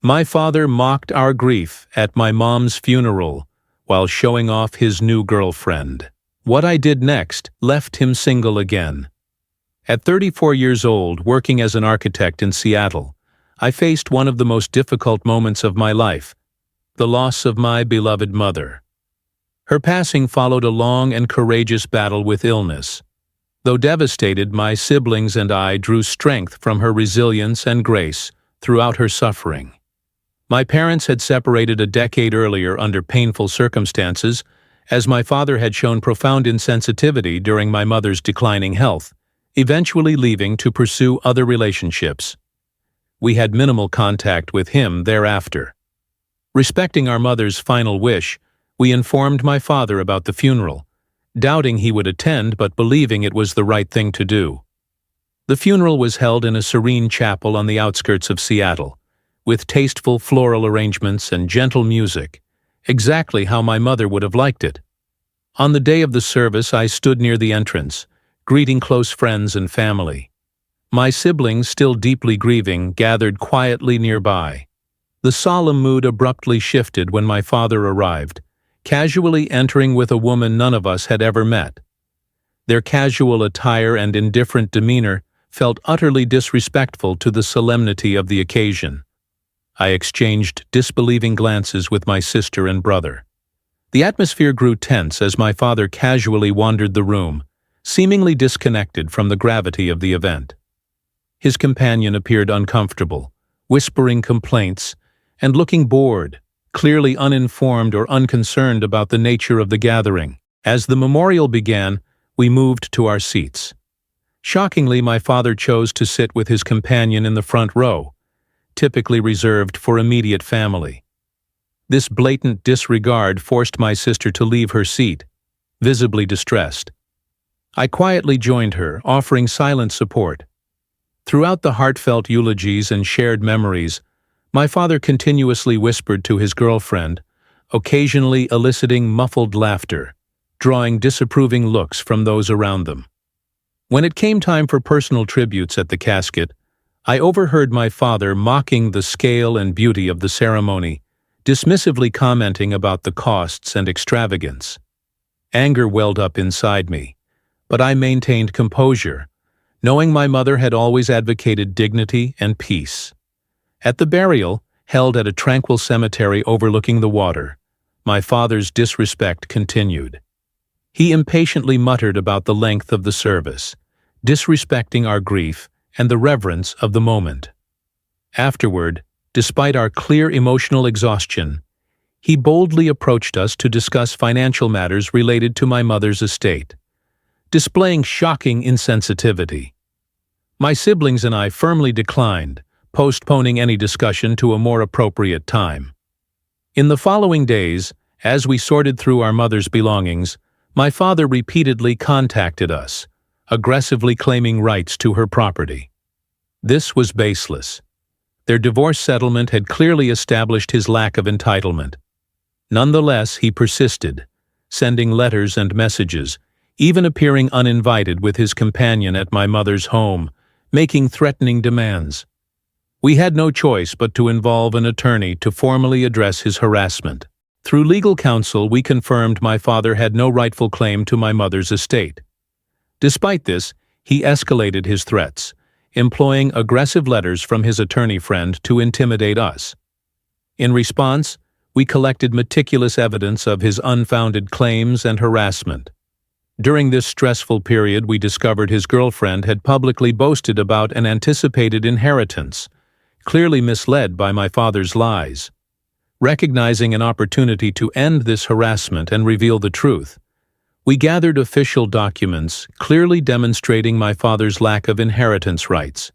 My father mocked our grief at my mom's funeral while showing off his new girlfriend. What I did next left him single again. At 34 years old, working as an architect in Seattle, I faced one of the most difficult moments of my life, the loss of my beloved mother. Her passing followed a long and courageous battle with illness. Though devastated, my siblings and I drew strength from her resilience and grace throughout her suffering. My parents had separated a decade earlier under painful circumstances, as my father had shown profound insensitivity during my mother's declining health, eventually leaving to pursue other relationships. We had minimal contact with him thereafter. Respecting our mother's final wish, we informed my father about the funeral, doubting he would attend but believing it was the right thing to do. The funeral was held in a serene chapel on the outskirts of Seattle, with tasteful floral arrangements and gentle music, exactly how my mother would have liked it. On the day of the service, I stood near the entrance, greeting close friends and family. My siblings, still deeply grieving, gathered quietly nearby. The solemn mood abruptly shifted when my father arrived, casually entering with a woman none of us had ever met. Their casual attire and indifferent demeanor felt utterly disrespectful to the solemnity of the occasion. I exchanged disbelieving glances with my sister and brother. The atmosphere grew tense as my father casually wandered the room, seemingly disconnected from the gravity of the event. His companion appeared uncomfortable, whispering complaints and looking bored, clearly uninformed or unconcerned about the nature of the gathering. As the memorial began, we moved to our seats. Shockingly, my father chose to sit with his companion in the front row, typically reserved for immediate family. This blatant disregard forced my sister to leave her seat, visibly distressed. I quietly joined her, offering silent support. Throughout the heartfelt eulogies and shared memories, my father continuously whispered to his girlfriend, occasionally eliciting muffled laughter, drawing disapproving looks from those around them. When it came time for personal tributes at the casket, I overheard my father mocking the scale and beauty of the ceremony, dismissively commenting about the costs and extravagance. Anger welled up inside me, but I maintained composure, knowing my mother had always advocated dignity and peace. At the burial, held at a tranquil cemetery overlooking the water, my father's disrespect continued. He impatiently muttered about the length of the service, disrespecting our grief and the reverence of the moment. Afterward, despite our clear emotional exhaustion, he boldly approached us to discuss financial matters related to my mother's estate, displaying shocking insensitivity. My siblings and I firmly declined, postponing any discussion to a more appropriate time. In the following days, as we sorted through our mother's belongings, my father repeatedly contacted us, aggressively claiming rights to her property. This was baseless. Their divorce settlement had clearly established his lack of entitlement. Nonetheless, he persisted, sending letters and messages, even appearing uninvited with his companion at my mother's home, making threatening demands. We had no choice but to involve an attorney to formally address his harassment. Through legal counsel, we confirmed my father had no rightful claim to my mother's estate. Despite this, he escalated his threats, employing aggressive letters from his attorney friend to intimidate us. In response, we collected meticulous evidence of his unfounded claims and harassment. During this stressful period, we discovered his girlfriend had publicly boasted about an anticipated inheritance, clearly misled by my father's lies. Recognizing an opportunity to end this harassment and reveal the truth, we gathered official documents clearly demonstrating my father's lack of inheritance rights.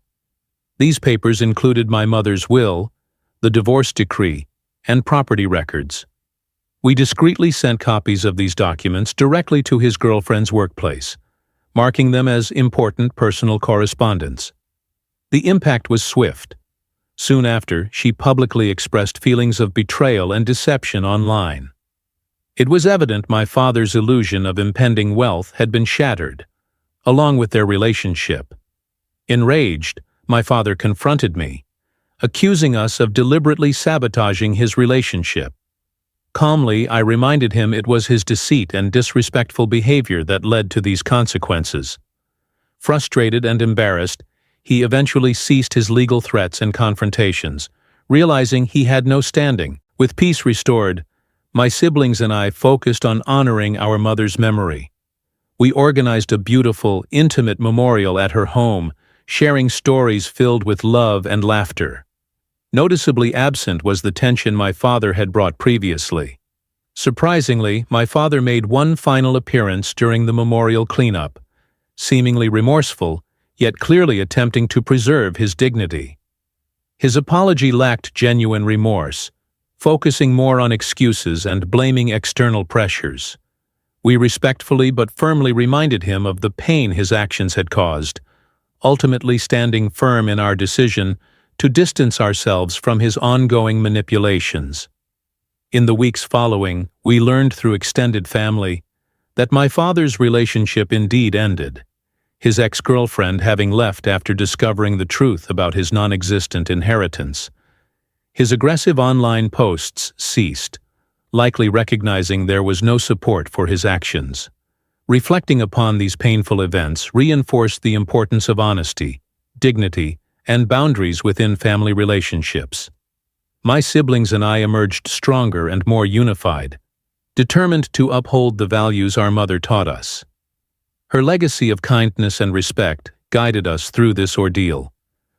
These papers included my mother's will, the divorce decree, and property records. We discreetly sent copies of these documents directly to his girlfriend's workplace, marking them as important personal correspondence. The impact was swift. Soon after, she publicly expressed feelings of betrayal and deception online. It was evident my father's illusion of impending wealth had been shattered, along with their relationship. Enraged, my father confronted me, accusing us of deliberately sabotaging his relationship. Calmly, I reminded him it was his deceit and disrespectful behavior that led to these consequences. Frustrated and embarrassed, he eventually ceased his legal threats and confrontations, realizing he had no standing. With peace restored, my siblings and I focused on honoring our mother's memory. We organized a beautiful, intimate memorial at her home, sharing stories filled with love and laughter. Noticeably absent was the tension my father had brought previously. Surprisingly, my father made one final appearance during the memorial cleanup, seemingly remorseful, yet clearly attempting to preserve his dignity. His apology lacked genuine remorse, focusing more on excuses and blaming external pressures. We respectfully but firmly reminded him of the pain his actions had caused, ultimately standing firm in our decision to distance ourselves from his ongoing manipulations. In the weeks following, we learned through extended family that my father's relationship indeed ended, his ex-girlfriend having left after discovering the truth about his non-existent inheritance. His aggressive online posts ceased, likely recognizing there was no support for his actions. Reflecting upon these painful events reinforced the importance of honesty, dignity, and boundaries within family relationships. My siblings and I emerged stronger and more unified, determined to uphold the values our mother taught us. Her legacy of kindness and respect guided us through this ordeal,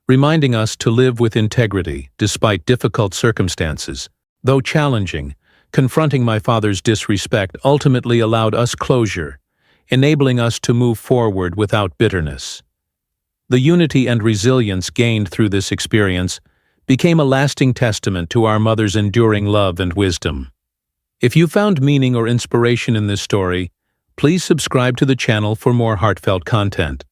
reminding us to live with integrity despite difficult circumstances. Though challenging, confronting my father's disrespect ultimately allowed us closure, enabling us to move forward without bitterness. The unity and resilience gained through this experience became a lasting testament to our mother's enduring love and wisdom. If you found meaning or inspiration in this story, please subscribe to the channel for more heartfelt content.